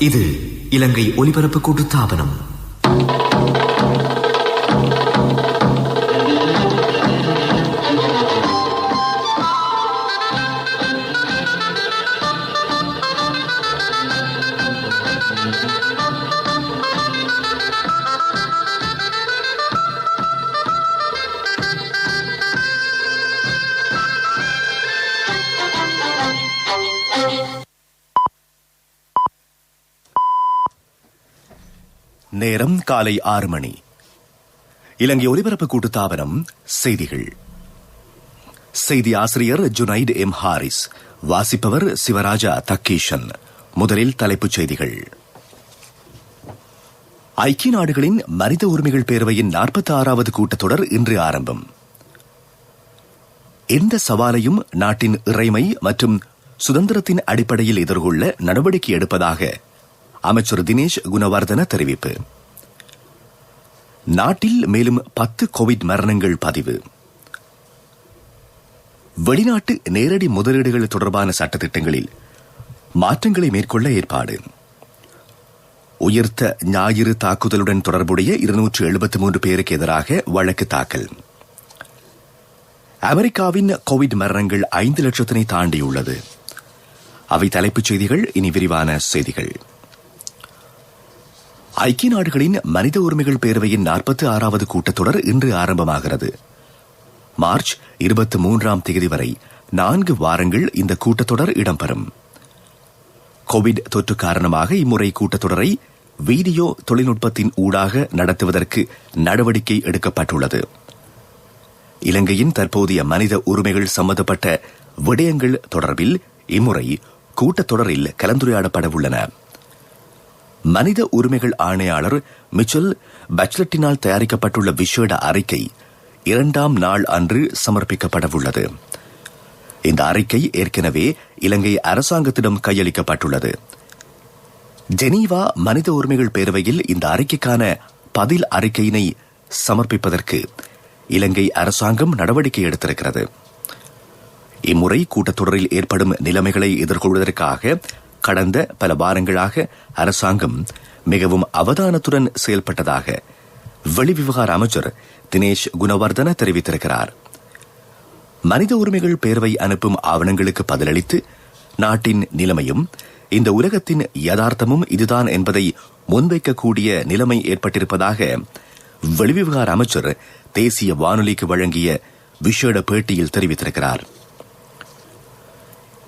இது இலங்கை ஒலிபரப்பு கூட்டுத்தாபனம். நேரம் காலை 6 மணி. இலங்கை ஒலிபரப்பு கூட்டுத்தாபனம் செய்திகள். செய்தி ஆசிரியர் ஜுனைட் எம் ஹாரிஸ். வாசிப்பவர் சிவராஜா தக்கீஷன். முதலில் தலைப்புச் செய்திகள். ஐக்கிய நாடுகளின் மனித உரிமைகள் பேரவையின் 46வது கூட்டத்தொடர் இன்று ஆரம்பம். எந்த சவாலையும் நாட்டின் இறைமை மற்றும் சுதந்திரத்தின் அடிப்படையில் எதிர்கொள்ள நடவடிக்கை எடுப்பதாக அமைச்சர் தினேஷ் குணவர்தன தெரிவிப்பு. நாட்டில் மேலும் 10 கோவிட் மரணங்கள் பதிவு. வெளிநாட்டு நேரடி முதலீடுகள் தொடர்பான சட்டத்திட்டங்களில் மாற்றங்களை மேற்கொள்ள ஏற்பாடு. உயிர்த்த ஞாயிறு தாக்குதலுடன் தொடர்புடைய 273 பேருக்கு எதிராக வழக்கு தாக்கல். அமெரிக்காவின் கோவிட் மரணங்கள் 5 லட்சத்தினை தாண்டியுள்ளது. அவை தலைப்புச் செய்திகள். இனி விரிவான செய்திகள். ஐக்கிய நாடுகளின் மனித உரிமைகள் பேரவையின் 46வது கூட்டத்தொடர் இன்று ஆரம்பமாகிறது. மார்ச் 23ஆம் தேதி வரை 4 வாரங்கள் இந்த கூட்டத்தொடர் இடம்பெறும். கோவிட் தொற்று காரணமாக இம்முறை கூட்டத்தொடரை வீடியோ தொழில்நுட்பத்தின் ஊடாக நடத்துவதற்கு நடவடிக்கை எடுக்கப்பட்டுள்ளது. இலங்கையின் தற்போதைய மனித உரிமைகள் சம்பந்தப்பட்ட விடயங்கள் தொடர்பில் இம்முறை கூட்டத்தொடரில் கலந்துரையாடப்பட உள்ளன. மனித உரிமைகள் ஆணையாளர் மிச்சல் பச்லட்டினால் தயாரிக்கப்பட்டுள்ள விசேட அறிக்கை 2ஆம் நாள் அன்று சமர்ப்பிக்கப்படவுள்ளது. இந்த அறிக்கை ஏற்கனவே இலங்கை அரசாங்கத்திடம் கையளிக்கப்பட்டுள்ளது. ஜெனீவா மனித உரிமைகள் பேரவையில் இந்த அறிக்கைக்கான பதில் அறிக்கையினை சமர்ப்பிப்பதற்கு இலங்கை அரசாங்கம் நடவடிக்கை எடுத்திருக்கிறது. இம்முறை கூட்டத்தொடரில் ஏற்படும் நிலைமைகளை எதிர்கொள்வதற்காக கடந்த பல வாரங்களாக அரசாங்கம் மிகவும் அவதானத்துடன் செயல்பட்டதாக வெளிவிவகார அமைச்சர் தினேஷ் குணவர்தன தெரிவித்திருக்கிறார். மனித உரிமைகள் பேரவை அனுப்பும் ஆவணங்களுக்கு பதிலளித்து நாட்டின் நிலைமையும் இந்த உலகத்தின் யதார்த்தமும் இதுதான் என்பதை முன்வைக்கக்கூடிய நிலைமை ஏற்பட்டிருப்பதாக வெளிவிவகார அமைச்சர் தேசிய வானொலிக்கு வழங்கிய விசேட பேட்டியில் தெரிவித்திருக்கிறார்.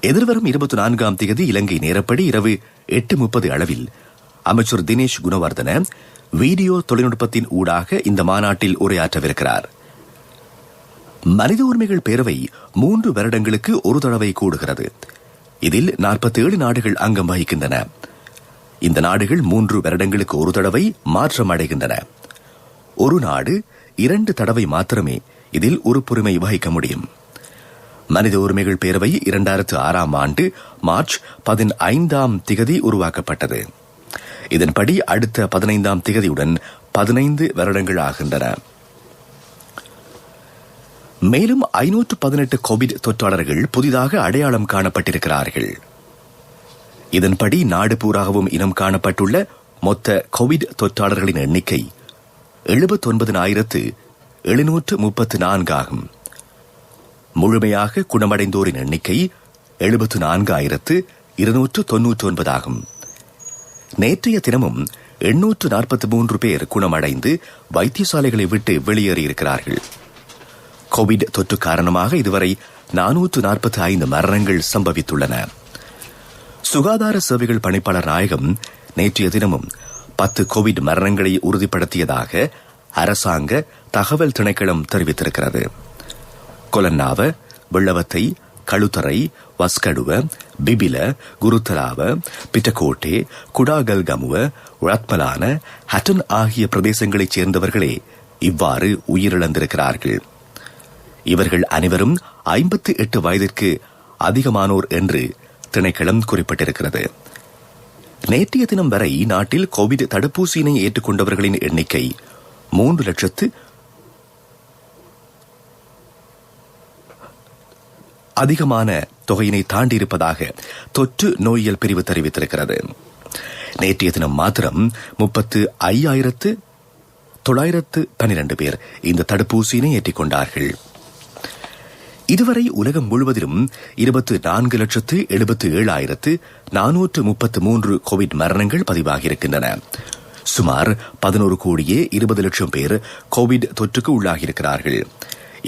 எதிர்வரும் 24ஆம் தேதி இலங்கை நேரப்படி இரவு 8:30 அளவில் அமைச்சர் தினேஷ் குணவர்தன வீடியோ தொழில்நுட்பத்தின் ஊடாக இந்த மாநாட்டில் உரையாற்றவிருக்கிறார். மனித உரிமைகள் பேரவை 3 வருடங்களுக்கு ஒரு தடவை கூடுகிறது. இதில் 47 நாடுகள் அங்கம் வகிக்கின்றன. இந்த நாடுகள் 3 வருடங்களுக்கு ஒரு தடவை மாற்றம் அடைகின்றன. ஒரு நாடு 2 தடவை மாத்திரமே இதில் உறுப்புரிமை வகிக்க முடியும். மனித உரிமைகள் பேரவை 2006ஆம் ஆண்டு மார்ச் 15ஆம் திகதி உருவாக்கப்பட்டது. இதன்படி அடுத்த 15ஆம் திகதியுடன் 15 வருடங்கள் ஆகின்றன. மேலும் 518 கோவிட் தொற்றாளர்கள் புதிதாக அடையாளம் காணப்பட்டிருக்கிறார்கள். இதன்படி நாடு பூராகவும் இனம் காணப்பட்டுள்ள மொத்த கோவிட் தொற்றாளர்களின் எண்ணிக்கை 79,734 ஆகும். முழுமையாக குணமடைந்தோரின் எண்ணிக்கை 74,299 ஆகும். நேற்றைய தினமும் 843 பேர் குணமடைந்து வைத்தியசாலைகளை விட்டு வெளியேறியிருக்கிறார்கள். கோவிட் தொற்று காரணமாக இதுவரை 445 மரணங்கள் சம்பவித்துள்ளன. சுகாதார சேவைகள் பணிப்பாளர் நாயகம் நேற்றைய தினமும் 10 கோவிட் மரணங்களை உறுதிப்படுத்தியதாக அரசாங்க தகவல் திணைக்களம் தெரிவித்திருக்கிறது. கொலன்னாவ, வெள்ளவத்தை, களுத்தரை, வஸ்கடுவ, பிபில, குருத்தலாவ, பிட்டக்கோட்டே, குடாகல்கமுவ, உழத்மலான, ஹட்டன் ஆகிய பிரதேசங்களைச் சேர்ந்தவர்களே இவ்வாறு உயிரிழந்திருக்கிறார்கள். இவர்கள் அனைவரும் 58 வயதிற்கு அதிகமானோர் என்று திணைக்களம் குறிப்பிட்டிருக்கிறது. நேற்றைய தினம் வரை நாட்டில் கோவிட் தடுப்பூசியினை ஏற்றுக்கொண்டவர்களின் எண்ணிக்கை 3 லட்சத்து அதிகமான தொகையினை தாண்டியிருப்பதாக தொற்று நோயியல் பிரிவு தெரிவித்திருக்கிறது. நேற்றைய தினம் மாத்திரம் 35,912 பேர் இந்த தடுப்பூசியினை ஏற்றிக் கொண்டார்கள். இதுவரை உலகம் முழுவதிலும் 24,77,433 கோவிட் மரணங்கள் பதிவாகியிருக்கின்றன. சுமார் 11,20,00,000 பேர் கோவிட் தொற்றுக்கு உள்ளாகியிருக்கிறார்கள்.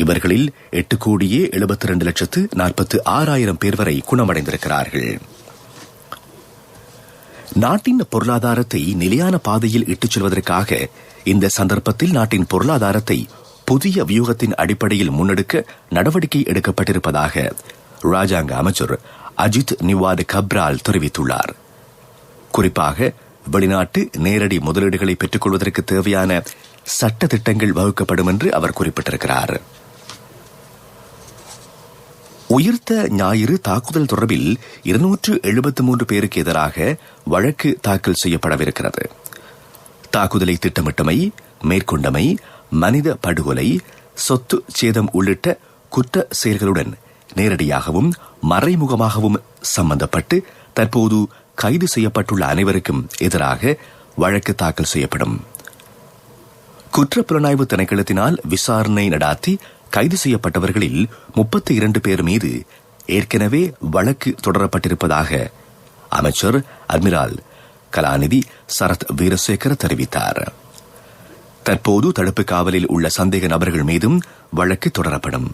இவர்களில் 8,72,46,000 பேர் வரை குணமடைந்திருக்கிறார்கள். நாட்டின் பொருளாதாரத்தை நிலையான பாதையில் இட்டுச் செல்வதற்காக இந்த சந்தர்ப்பத்தில் நாட்டின் பொருளாதாரத்தை புதிய வியூகத்தின் அடிப்படையில் முன்னெடுக்க நடவடிக்கை எடுக்கப்பட்டிருப்பதாக ராஜாங்க அமைச்சர் அஜித் நிவாட் கப்ரால் தெரிவித்துள்ளார். குறிப்பாக வெளிநாட்டு நேரடி முதலீடுகளை பெற்றுக் கொள்வதற்கு தேவையான சட்ட திட்டங்கள் வகுக்கப்படும் என்று அவர் குறிப்பிட்டிருக்கிறார். உயிர்த்த ஞாயிறு தாக்குதல் தொடர்பில் 273 பேருக்கு எதிராக வழக்கு தாக்கல் செய்யப்படவிருக்கிறது. தாக்குதலை திட்டமிட்டமை, மேற்கொண்டமை, மனித படுகொலை, சொத்து சேதம் உள்ளிட்ட குற்ற செயல்களுடன் நேரடியாகவும் மறைமுகமாகவும் சம்பந்தப்பட்டு தற்போது கைது செய்யப்பட்டுள்ள அனைவருக்கும் எதிராக வழக்கு தாக்கல் செய்யப்படும். குற்றப்புலனாய்வு திணைக்களத்தினால் விசாரணை நடாத்தி கைது செய்யப்பட்டவர்களில் 32 பேர் மீது ஏற்கனவே வழக்கு தொடரப்பட்டிருப்பதாக அமைச்சர் அட்மிரால் கலாநிதி சரத் வீரசேகர தெரிவித்தார். தற்போது தடுப்பு காவலில் உள்ள சந்தேக நபர்கள் மீதும் வழக்கு தொடரப்படும்.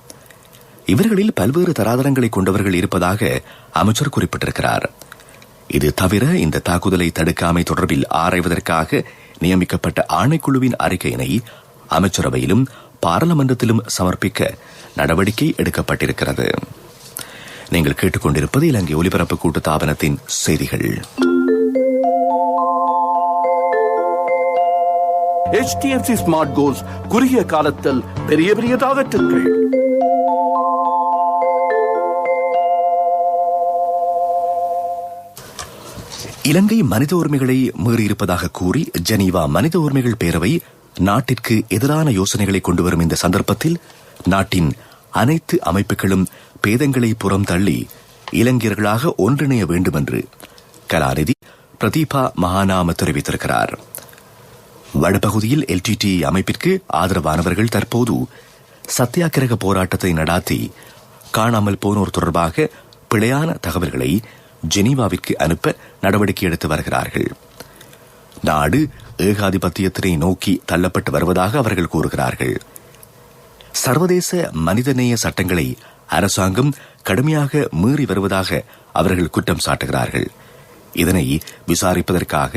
இவர்களில் பல்வேறு தராதரங்களை கொண்டவர்கள் இருப்பதாக அமைச்சர் குறிப்பிட்டிருக்கிறார். இது தவிர இந்த தாக்குதலை தடுக்காமை தொடர்பில் ஆராய்வதற்காக நியமிக்கப்பட்ட ஆணைக்குழுவின் அறிக்கையினை அமைச்சரவையிலும் பாராளுமன்றத்திலும் சமர்ப்பிக்க நடவடிக்கை எடுக்கப்பட்டிருக்கிறது. நீங்கள் கேட்டுக்கொண்டிருப்பது இலங்கை ஒலிபரப்பு கூட்டுத்தாபனத்தின் செய்திகள். HDFC Smart Goals குறுகிய காலத்தில் பெரிய பெரிய டார்கெட்டுகள். இலங்கை மனித உரிமைகளை மீறியிருப்பதாக கூறி ஜெனீவா மனித உரிமைகள் பேரவை நாட்டிற்கு எதிரான யோசனைகளை கொண்டுவரும் இந்த சந்தர்ப்பத்தில் நாட்டின் அனைத்து அமைப்புகளும் பேதங்களை புறம் தள்ளி இலங்கையர்களாக ஒன்றிணைய வேண்டும் என்று கலாநிதி பிரதீபா மகாநாம தெரிவித்திருக்கிறார். வடபகுதியில் LTTE அமைப்பிற்கு ஆதரவானவர்கள் தற்போது சத்தியாகிரக போராட்டத்தை நடாத்தி காணாமல் போனோர் தொடர்பாக பிழையான தகவல்களை ஜெனீவாவிற்கு அனுப்ப நடவடிக்கை எடுத்து வருகிறார்கள். நாடு ஏகாதிபத்தியத்தினை நோக்கி தள்ளப்பட்டு வருவதாக அவர்கள் கூறுகிறார்கள். சர்வதேச மனிதநேய சட்டங்களை அரசாங்கம் கடுமையாக மீறி வருவதாக அவர்கள் குற்றம் சாட்டுகிறார்கள். இதனை விசாரிப்பதற்காக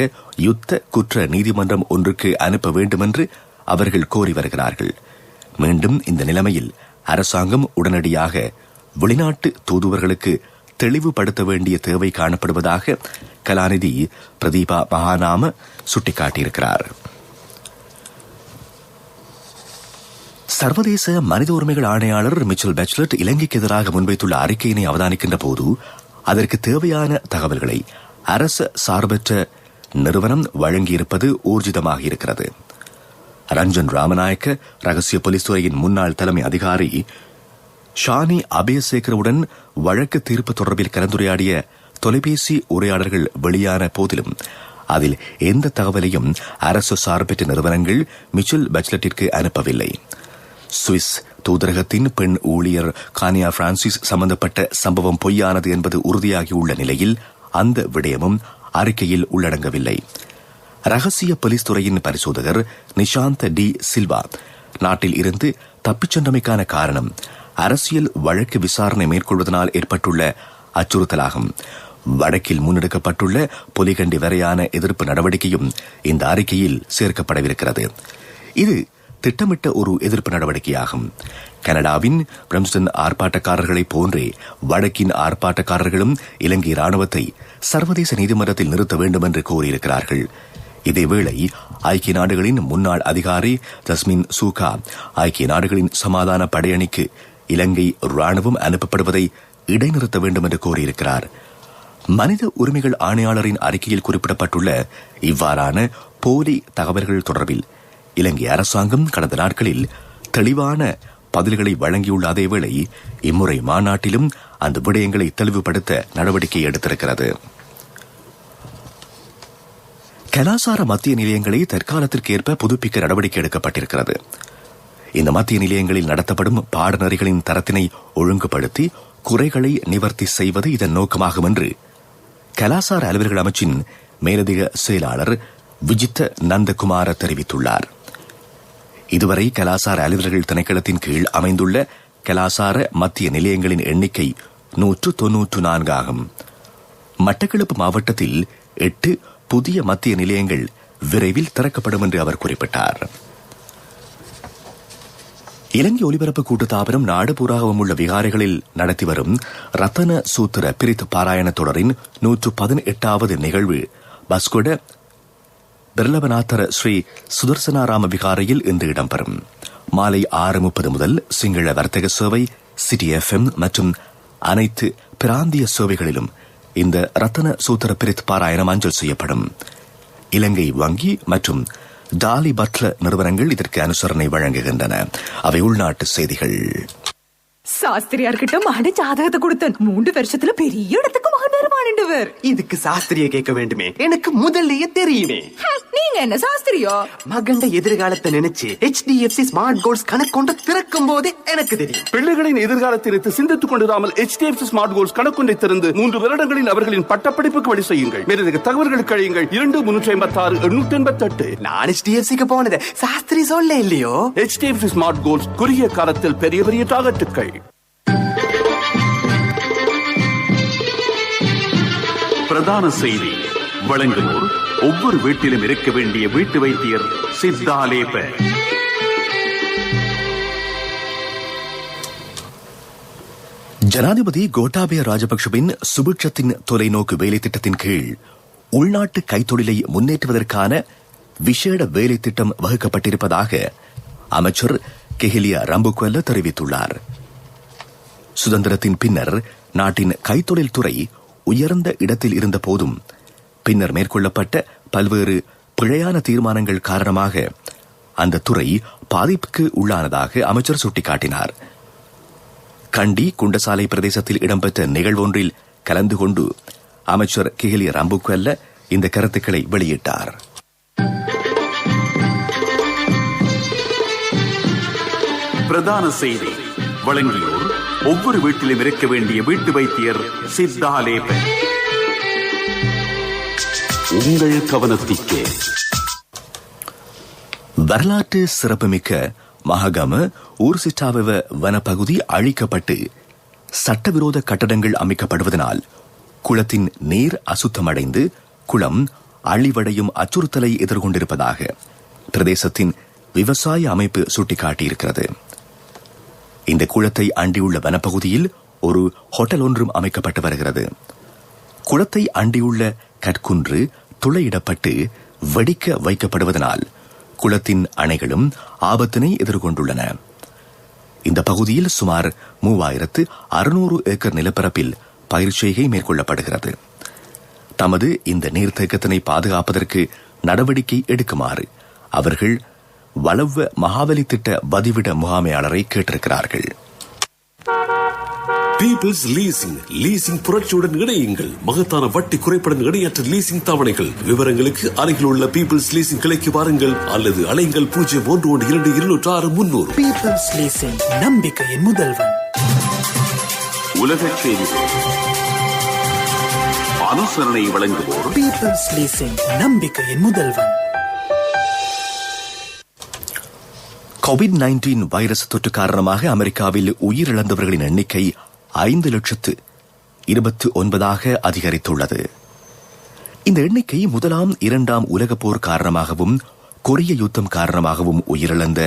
யுத்த குற்ற நீதிமன்றம் ஒன்றுக்கு அனுப்ப வேண்டும் என்று அவர்கள் கோரி வருகிறார்கள். மீண்டும் இந்த நிலைமையில் அரசாங்கம் உடனடியாக வெளிநாட்டு தூதுவர்களுக்கு தெளிவுபடுத்த வேண்டிய தேவை காணப்படுவதாக கலாநிதி பிரதீபா மகாநாம சுட்டிக்காட்டியிருக்கிறார். சர்வதேச மனித உரிமைகள் ஆணையாளர் மிச்சல் பேச்லெட் இலங்கைக்கு எதிராக முன்வைத்துள்ள அறிக்கையினை அவதானிக்கின்ற போது அதற்கு தேவையான தகவல்களை அரசு சார்பற்ற நிறுவனம் வழங்கியிருப்பது ஊர்ஜிதமாக இருக்கிறது. ரஞ்சன் ராமநாயக்க ரகசிய போலீஸ் துறையின் முன்னாள் தலைமை அதிகாரி ஷானி அபேசேகருடன் வழக்கு தீர்ப்பு தொடர்பில் கலந்துரையாடிய தொலைபேசி உரையாடல்கள் வெளியான போதிலும் அதில் எந்த தகவலையும் அரசு சார்பற்ற நிறுவனங்கள் மிச்சல் பேச்லெட்டிற்கு அனுப்பவில்லை. சுவிஸ் தூதரகத்தின் பெண் ஊழியர் கானியா பிரான்சிஸ் சம்பந்தப்பட்ட சம்பவம் பொய்யானது என்பது உறுதியாகியுள்ள நிலையில் அந்த விடயமும் அறிக்கையில் உள்ளடங்கவில்லை. ரகசிய போலீஸ் துறையின் பரிசோதகர் நிஷாந்த் டி சில்வா நாட்டில் இருந்து தப்பிச் சென்றமைக்கான காரணம் அரசியல் வழக்கு விசாரணை மேற்கொள்வதனால் ஏற்பட்டுள்ள அச்சுறுத்தலாகும். வடக்கில் முன்னெடுக்கப்பட்டுள்ள பொலிகண்டி வரையான எதிர்ப்பு நடவடிக்கையும் இந்த அறிக்கையில் சேர்க்கப்படவிருக்கிறது. இது திட்டமிட்ட ஒரு எதிர்ப்பு நடவடிக்கையாகும். கனடாவின் பிரம்ஸ்டன் ஆர்ப்பாட்டக்காரர்களைப் போன்றே வடக்கின் ஆர்ப்பாட்டக்காரர்களும் இலங்கை ராணுவத்தை சர்வதேச நீதிமன்றத்தில் நிறுத்த வேண்டும் என்று கோரியிருக்கிறார்கள். இதேவேளை ஐக்கிய நாடுகளின் முன்னாள் அதிகாரி தஸ்மின் சூகா ஐக்கிய நாடுகளின் சமாதான படையணிக்கு இலங்கை ராணுவம் அனுப்பப்படுவதை இடைநிறுத்த வேண்டும் என்று கோரியிருக்கிறார். மனித உரிமைகள் ஆணையாளரின் அறிக்கையில் குறிப்பிடப்பட்டுள்ள இவ்வாறான போலி தகவல்கள் தொடர்பில் இலங்கை அரசாங்கம் கடந்த நாட்களில் தெளிவான பதில்களை வழங்கியுள்ள அதேவேளை இம்முறை மாநாட்டிலும் அந்த விடயங்களை தெளிவுபடுத்த நடவடிக்கை எடுத்திருக்கிறது. கலாசார மத்திய நிலையங்களை தற்காலத்திற்கு ஏற்ப புதுப்பிக்க நடவடிக்கை எடுக்கப்பட்டிருக்கிறது. இந்த மத்திய நிலையங்களில் நடத்தப்படும் பாடநெறிகளின் தரத்தினை ஒழுங்குபடுத்தி குறைகளை நிவர்த்தி செய்வது இதன் நோக்கமாகும் என்று கலாசார அலுவலர்கள் அமைச்சின் மேலதிக செயலாளர் விஜித்த நந்தகுமார தெரிவித்துள்ளார். இதுவரை கலாசார அலுவலர்கள் திணைக்களத்தின் கீழ் அமைந்துள்ள கலாசார மத்திய நிலையங்களின் எண்ணிக்கை 194 ஆகும். மட்டக்களப்பு மாவட்டத்தில் 8 புதிய மத்திய நிலையங்கள் விரைவில் திறக்கப்படும் என்று அவர் குறிப்பிட்டார். இலங்கை ஒலிபரப்பு கூட்டுத்தாபனம் நாடு பூராகவும் உள்ள விகாரைகளில் நடத்தி வரும் ரத்தன சூத்திர பிரித்து பாராயண தொடரின் 118வது நிகழ்வு பஸ்கொட பிரலபநாதர ஸ்ரீ சுதர்சனாராம விகாரையில் இன்று இடம்பெறும். மாலை 6:30 முதல் சிங்கள வர்த்தக சேவை, சிட்டி FM மற்றும் அனைத்து பிராந்திய சேவைகளிலும் இந்த ரத்தன சூத்திர பிரித்து பாராயணம் அஞ்சல் செய்யப்படும். இலங்கை வங்கி மற்றும் டாலி பட்ல நிறுவனங்கள் இதற்கு அனுசரணை வழங்குகின்றன. அவை உள்நாட்டு செய்திகள். சாஸ்திரியார்கிட்ட மகன ஜாதகத்தை கொடுத்தன் 3 வருஷத்துல பெரிய இடத்துக்கு மகன் வருவானுண்டவர். இதுக்கு சாஸ்திரிய கேட்க வேண்டுமே, எனக்கு முதல்லயே தெரியுமே. நீங்க என்ன சாஸ்திரியோ? மகண்ட எதிர்காலத்தை நினைச்சு HDFC ஸ்மார்ட் கோல்ஸ் கணக்கொண்டு திறக்கும் போதே எனக்கு தெரியும். பிள்ளைகளின் எதிர்காலத்திற்கு சிந்தித்துக் கொண்டிராமல் HDFC ஸ்மார்ட் கோல்ஸ் கணக்கொண்டை திறந்து 3 வருடங்களில் அவர்களின் பட்டப்படிப்புக்கு வழி செய்யுங்கள். மேலதிக தகவல்களுக்கு அழையுங்கள் 2356-888. நான் HDFCக்கு போனது சாஸ்திரி சொல்ல இல்லையோ. HDFC ஸ்மார்ட் கோல்ஸ் குறுகிய காலத்தில் பெரிய பெரிய டார்கெட்டுகள். பிரதான செய்தி வழங்குவோர் ஒவ்வொரு வீட்டிலும் இருக்க வேண்டிய வீட்டு வைத்தியர் சித்தாலேப. ஜனாதிபதி கோட்டாபய ராஜபக்சவின் சுபிட்சத்தின் தொலைநோக்கு வேலை திட்டத்தின் கீழ் உள்நாட்டு கைத்தொழிலை முன்னேற்றுவதற்கான விசேட வேலை திட்டம் வகுக்கப்பட்டிருப்பதாக அமைச்சர் கெஹிலியா ரம்புக்வெல்ல தெரிவித்துள்ளார். சுதந்திரத்தின் பின்னர் நாட்டின் கைத்தொழில் துறை உயர்ந்த இடத்தில் இருந்த போதும் பின்னர் மேற்கொள்ளப்பட்ட பல்வேறு பிழையான தீர்மானங்கள் காரணமாக அந்த துறை பாதிப்புக்கு உள்ளானதாக அமைச்சர் சுட்டிக்காட்டினார். கண்டி குண்டசாலை பிரதேசத்தில் இடம்பெற்ற நிகழ்வொன்றில் கலந்து கொண்டு அமைச்சர் கெஹிலியா ரம்புக்வெல்ல இந்த கருத்துக்களை வெளியிட்டார். பிரதான செய்தி வழங்கியோர் ஒவ்வொரு வீட்டிலும் இருக்க வேண்டிய வீட்டு வைத்தியர் சித்தாலேப. உங்கள் கவனத்திற்கு வரலாற்று சிறப்புமிக்க மஹகம ஊர்சிட்டாவ வனப்பகுதி அழிக்கப்பட்டு சட்டவிரோத கட்டடங்கள் அமைக்கப்படுவதனால் குளத்தின் நீர் அசுத்தமடைந்து குளம் அழிவடையும் அச்சுறுத்தலை எதிர்கொண்டிருப்பதாக பிரதேசத்தின் விவசாய அமைப்பு சுட்டிக்காட்டியிருக்கிறது. இந்த குளத்தை அண்டியுள்ள வனப்பகுதியில் ஒரு ஹோட்டல் ஒன்றும் அமைக்கப்பட்டு வருகிறது. குளத்தை அண்டியுள்ள கற்குன்று துளையிடப்பட்டு வெடிக்க வைக்கப்படுவதனால் குளத்தின் அணைகளும் ஆபத்தினை எதிர்கொண்டுள்ளன. இந்த பகுதியில் சுமார் 3600 ஏக்கர் நிலப்பரப்பில் பயிர் செய்கை மேற்கொள்ளப்படுகிறது. தமது இந்த நீர்த்தேக்கத்தினை பாதுகாப்பதற்கு நடவடிக்கை எடுக்குமாறு அவர்கள் வளவ மகாவலி திட்ட பதிவிட முகாமையாளரை கேட்டிருக்கிறார்கள். பீப்பிள்ஸ் லீசிங் புரட்சியுடன் இணையுங்கள். மகத்தான வட்டி குறைப்புடன் இணையற்ற லீசிங் தவணைகள். விவரங்களுக்கு அருகில் உள்ள பீப்பிள்ஸ் லீசிங் கிளைக்கு வாருங்கள் அல்லது அலைங்கள் 0112-206-300. பீப்பிள்ஸ் லீசிங், நம்பிக்கையின் முதல்வன். உலக செய்திகள் அனுசரணை வழங்குவோர் பீப்பிள்ஸ் லீசிங், நம்பிக்கையின் முதல்வன். கோவிட்-19 வைரஸ் தொற்று காரணமாக அமெரிக்காவில் உயிரிழந்தவர்களின் எண்ணிக்கை 5,29,000 அதிகரித்துள்ளது. இந்த எண்ணிக்கை முதலாம் 2ஆம் உலகப் போர் காரணமாகவும் கொரிய யுத்தம் காரணமாகவும் உயிரிழந்த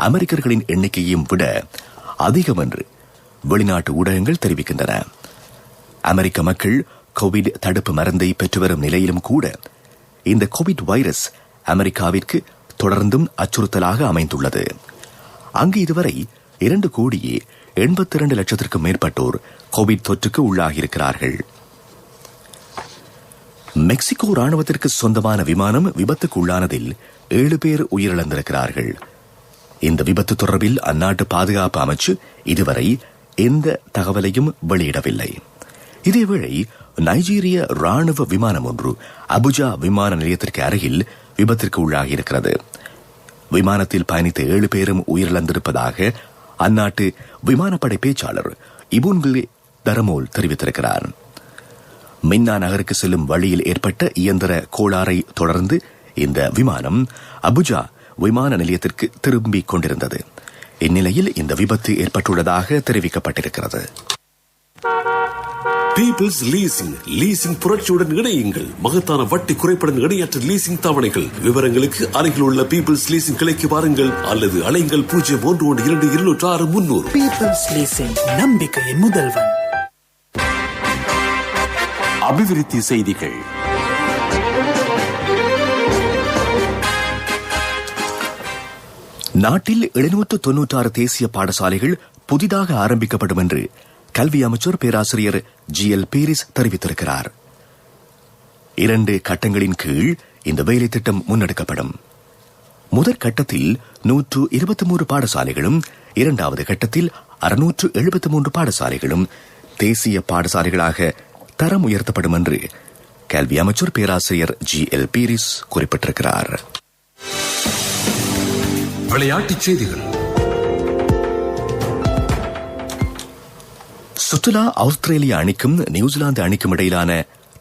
அமெரிக்கர்களின் எண்ணிக்கையையும் விட அதிகம் என்று வெளிநாட்டு ஊடகங்கள் தெரிவிக்கின்றன. அமெரிக்க மக்கள் கோவிட் தடுப்பு மருந்தை பெற்று வரும் நிலையிலும் கூட இந்த கோவிட் வைரஸ் அமெரிக்காவிற்கு தொடர்ந்தும் அச்சுறுத்தலாக அமைந்துள்ளது. அங்கு இதுவரை 2,82,00,000 மேற்பட்டோர் கோவிட் தொற்றுக்கு உள்ளாகியிருக்கிறார்கள். மெக்சிகோ ராணுவத்திற்கு சொந்தமான விமானம் விபத்துக்கு உள்ளானதில் 7 பேர் உயிரிழந்திருக்கிறார்கள். இந்த விபத்து தொடர்பில் அந்நாட்டு பாதுகாப்பு அமைச்சு இதுவரை எந்த தகவலையும் வெளியிடவில்லை. இதேவேளை நைஜீரிய ராணுவ விமானம் ஒன்று அபுஜா விமான நிலையத்திற்கு அருகில் விபத்திற்கு உள்ளாகியிருக்கிறது. விமானத்தில் பயணித்த 7 பேரும் உயிரிழந்திருப்பதாக அந்நாட்டு விமானப்படை பேச்சாளர் இபுன்கிலே தரமோல் தெரிவித்திருக்கிறார். மின்னா நகருக்கு செல்லும் வழியில் ஏற்பட்ட இயந்திர கோளாறை தொடர்ந்து இந்த விமானம் அபுஜா விமான நிலையத்திற்கு திரும்பிக் கொண்டிருந்தது. இந்நிலையில் இந்த விபத்து ஏற்பட்டுள்ளதாக தெரிவிக்கப்பட்டிருக்கிறது. பீப்பிள்ஸ் லீசிங் புரட்சியுடன் இணையுங்கள். மகத்தான வட்டி குறைப்படன் இணையற்ற லீசிங் தவணைகள். விவரங்களுக்கு அருகில் உள்ள பீப்பிள்ஸ் லீசிங் கிளைக்கு வாருங்கள் அல்லது அலைங்கள் 01122600. பீப்பிள்ஸ் லீசிங் நம்பிக்கையின் முதல்வன். அபிவிருத்தி செய்திகள். நாட்டில் 796 தேசிய பாடசாலைகள் புதிதாக ஆரம்பிக்கப்படும் என்று கல்வி அமைச்சர் பேராசிரியர் GL பீரிஸ் தெரிவித்திருக்கிறார். 2 கட்டங்களின் கீழ் இந்த வேலை திட்டம் முன்னெடுக்கப்படும். முதற் கட்டத்தில் 123 பாடசாலைகளும், இரண்டாவது கட்டத்தில் 673 பாடசாலைகளும் தேசிய பாடசாலைகளாக தரம் உயர்த்தப்படும் என்று கல்வி அமைச்சர் பேராசிரியர் GL பீரிஸ் குறிப்பிட்டிருக்கிறார். விளையாட்டுச் செய்திகள். சுற்றுலா ஆஸ்திரேலிய அணிக்கும் நியூசிலாந்து அணிக்கும் இடையிலான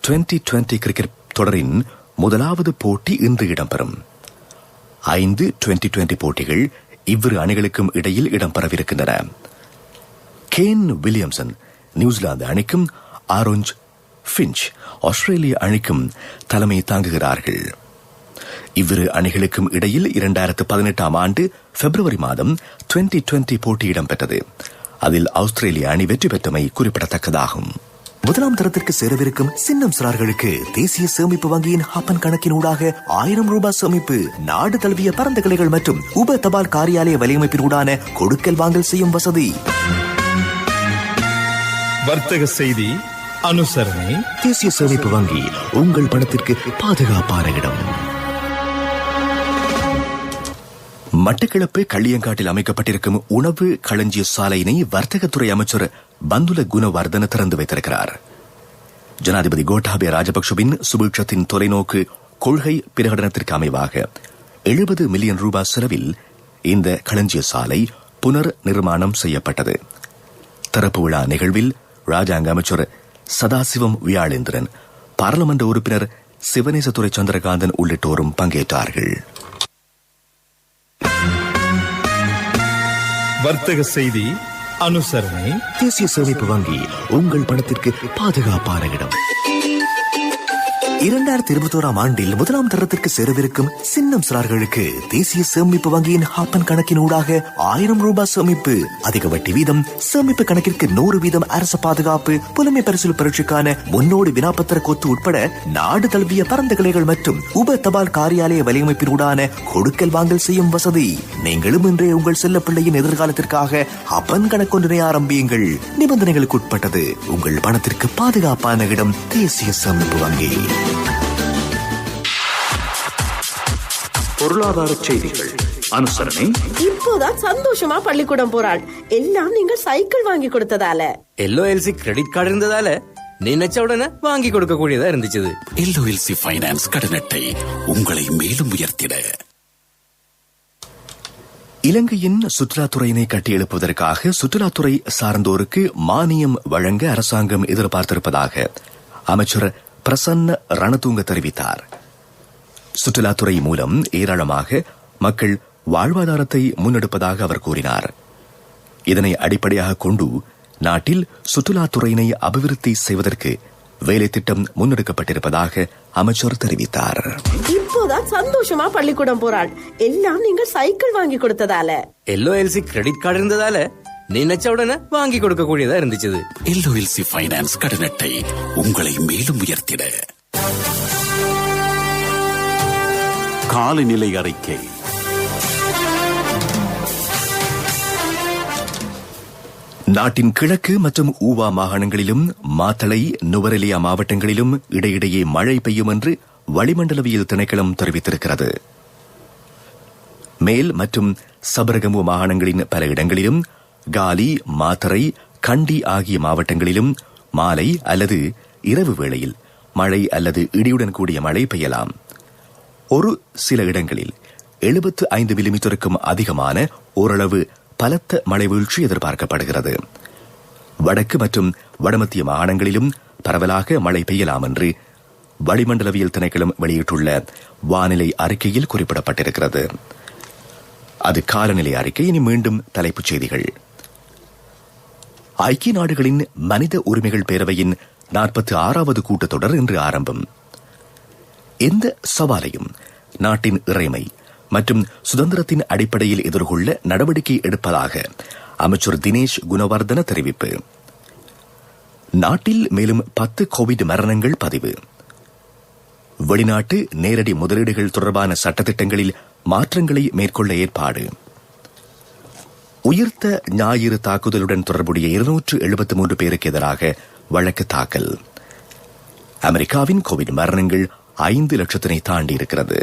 2020 கிரிக்கெட் தொடரின் முதலாவது போட்டி இன்று இடம்பெறும். 5 2020 போட்டிகள் இவ்விரு அணிகளுக்கும் இடையில் இடம்பெறவிருக்கின்றன. கேன் வில்லியம்சன் நியூசிலாந்து அணிக்கும், ஆரோஞ்ச் ஃபின்ச் ஆஸ்திரேலிய அணிக்கும் தலைமை தாங்குகிறார்கள். இவ்விரு அணிகளுக்கும் இடையில் 2018 ஆண்டு பிப்ரவரி மாதம் 2020 போட்டி இடம்பெற்றது. அதில் ஆஸ்திரேலிய அணி வெற்றி பெற்றமை குறிப்பிடத்தக்கதாகும். முதலாம் தரத்திற்கு சேரவிருக்கும் சின்னம் சிறார்களுக்கு தேசிய சேமிப்பு வங்கியின் ஹப்பன் கணக்கினூடாக 1000 ரூபாய் சேமிப்பு. நாடு தழுவிய பரந்த கிளைகள் மற்றும் உப தபால் காரியாலய வலையமைப்பினூடான கொடுக்கல் வாங்கல் செய்யும் வசதி. வர்த்தக செய்தி அனுசரணை. தேசிய சேமிப்பு வங்கி உங்கள் பணத்திற்கு பாதுகாப்பான இடம். மட்டக்களப்பு களியங்காட்டில் அமைக்கப்பட்டிருக்கும் உணவு களஞ்சிய சாலையினை வர்த்தகத்துறை அமைச்சர் பந்துல குணவர்தன திறந்து வைத்திருக்கிறார். ஜனாதிபதி கோட்டாபய ராஜபக்சவின் சுபீட்சத்தின் தொலைநோக்கு கொள்கை பிரகடனத்திற்கு அமைவாக 70 மில்லியன் ரூபாய் செலவில் இந்த களஞ்சிய சாலை புனர் நிர்மாணம் செய்யப்பட்டது. திறப்பு விழா நிகழ்வில் ராஜாங்க அமைச்சர் சதாசிவம் வியாழேந்திரன், பாராளுமன்ற உறுப்பினர் சிவனேசதுரை சந்திரகாந்தன் உள்ளிட்டோரும் பங்கேற்றார்கள். வர்த்தக செய்தி அனுசரணை. தேசிய சேமிப்பு வங்கி உங்கள் பணத்திற்கு பாதுகாப்பான இடம். 2021 ஆண்டில் முதலாம் தரத்திற்கு சேரவிருக்கும் சின்னம் சிறார்களுக்கு தேசிய சேமிப்பு வங்கியின் ஹாப்பன் கணக்கினூடாக 1000 ரூபாய் சேமிப்பு. அதிக வட்டி வீதம், சேமிப்பு கணக்கிற்கு 100% அரசு பாதுகாப்பு, புலமை பரிசில் பரீட்சைக்கான முன்னோடி வினாப்பத்திர கொத்து உட்பட நாடு தழுவிய பரந்த கிளைகள் மற்றும் உப தபால் காரியாலய வலையமைப்பினூடான கொடுக்கல் வாங்கல் செய்யும் வசதி. நீங்களும் இன்றே உங்கள் செல்ல பிள்ளையின் எதிர்காலத்திற்காக ஹப்பன் கணக்கொன்றினை ஆரம்பியுங்கள். நிபந்தனைகளுக்கு உட்பட்டது. உங்கள் பணத்திற்கு பாதுகாப்பான இடம் தேசிய சேமிப்பு வங்கி. பொருளாதார செய்திகள் அனுசரணை. இப்போதான் சந்தோஷமா பள்ளிக்கூடம் போறாள். எல்லாம் நீங்கள் சைக்கிள் வாங்கி கொடுத்ததால. LOLC கிரெடிட் கார்டு இருந்ததால நினைச்ச உடனே வாங்கி கொடுக்க கூடியதா இருந்துச்சு. LOLC ஃபைனான்ஸ் கடன் அட்டை உங்களை மேலும் உயர்த்திட. இலங்கையின் சுற்றுலாத்துறையினை கட்டியெழுப்புவதற்காக சுற்றுலாத்துறை சார்ந்தோருக்கு மானியம் வழங்க அரசாங்கம் எதிர்பார்த்திருப்பதாக அமைச்சர் பிரசன்ன ரணதுங்க தெரிவித்தார். சுற்றுலாத்துறை மூலம் ஏராளமாக மக்கள் வாழ்வாதாரத்தை முன்னெடுப்பதாக அவர் கூறினார். இதனை அடிப்படையாக கொண்டு நாட்டில் சுற்றுலாத்துறையினை அபிவிருத்தி செய்வதற்கு வேலை திட்டம் முன்னெடுக்கப்பட்டிருப்பதாக அமைச்சர் தெரிவித்தார். இப்போதான் சந்தோஷமா பள்ளிக்கூடம் போறாள். எல்லாம் நீங்கள் சைக்கிள் வாங்கி கொடுத்ததால. LOLC கிரெடிட் கார்டு இருந்ததால நினைச்ச உடனே வாங்கி கொடுக்க கூடியதா இருந்துச்சு. LOLC ஃபைனான்ஸ் கடன் அட்டை உங்களை மேலும் உயர்த்திட. காலநிலை அறிக்கை. நாட்டின் கிழக்கு மற்றும் ஊவா மாகாணங்களிலும் மாத்தளை, நுவரெலியா மாவட்டங்களிலும் இடையிடையே மழை பெய்யும் என்று வளிமண்டலவியல் திணைக்களம் தெரிவித்திருக்கிறது. மேல் மற்றும் சபரகமு மாகாணங்களின் பல இடங்களிலும், காலி, மாத்தறை, கண்டி ஆகிய மாவட்டங்களிலும் மாலை அல்லது இரவு வேளையில் மழை அல்லது இடியுடன் கூடிய மழை பெய்யலாம். ஒரு சில இடங்களில் 75 மில்லிமீட்டருக்கும் அதிகமான ஓரளவு பலத்த மழை வீழ்ச்சி எதிர்பார்க்கப்படுகிறது. வடக்கு மற்றும் வடமத்திய மாகாணங்களிலும் பரவலாக மழை பெய்யலாம் என்று வளிமண்டலவியல் திணைக்களம் வெளியிட்டுள்ள வானிலை அறிக்கையில் குறிப்பிடப்பட்டிருக்கிறது. அது காலநிலை அறிக்கை. இனி மீண்டும் தலைப்புச் செய்திகள். ஐக்கிய நாடுகளின் மனித உரிமைகள் பேரவையின் 46வது கூட்டத்தொடர் இன்று ஆரம்பம். எந்த சவாலையும் நாட்டின் இறைமை மற்றும் சுதந்திரத்தின் அடிப்படையில் எதிர்கொள்ள நடவடிக்கை எடுப்பதாக அமைச்சர் தினேஷ் குணவர்தன தெரிவிப்பு. நாட்டில் மேலும் 10 கோவிட் மரணங்கள் பதிவு. வெளிநாட்டு நேரடி முதலீடுகள் தொடர்பான சட்டத்திட்டங்களில் மாற்றங்களை மேற்கொள்ள ஏற்பாடு. உயிர்த்த ஞாயிறு தாக்குதலுடன் தொடர்புடைய 273 பேருக்கு எதிராக வழக்கு தாக்கல். அமெரிக்காவின் கோவிட் மரணங்கள் 5 லட்சத்தினை தாண்டி இருக்கிறது.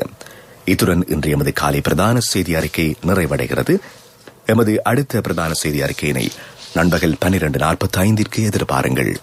இத்துடன் இன்று எமது காலை பிரதான செய்தி அறிக்கை நிறைவடைகிறது. எமது அடுத்த பிரதான செய்தி அறிக்கையினை நண்பகல் 12:45 எதிர்பாருங்கள்.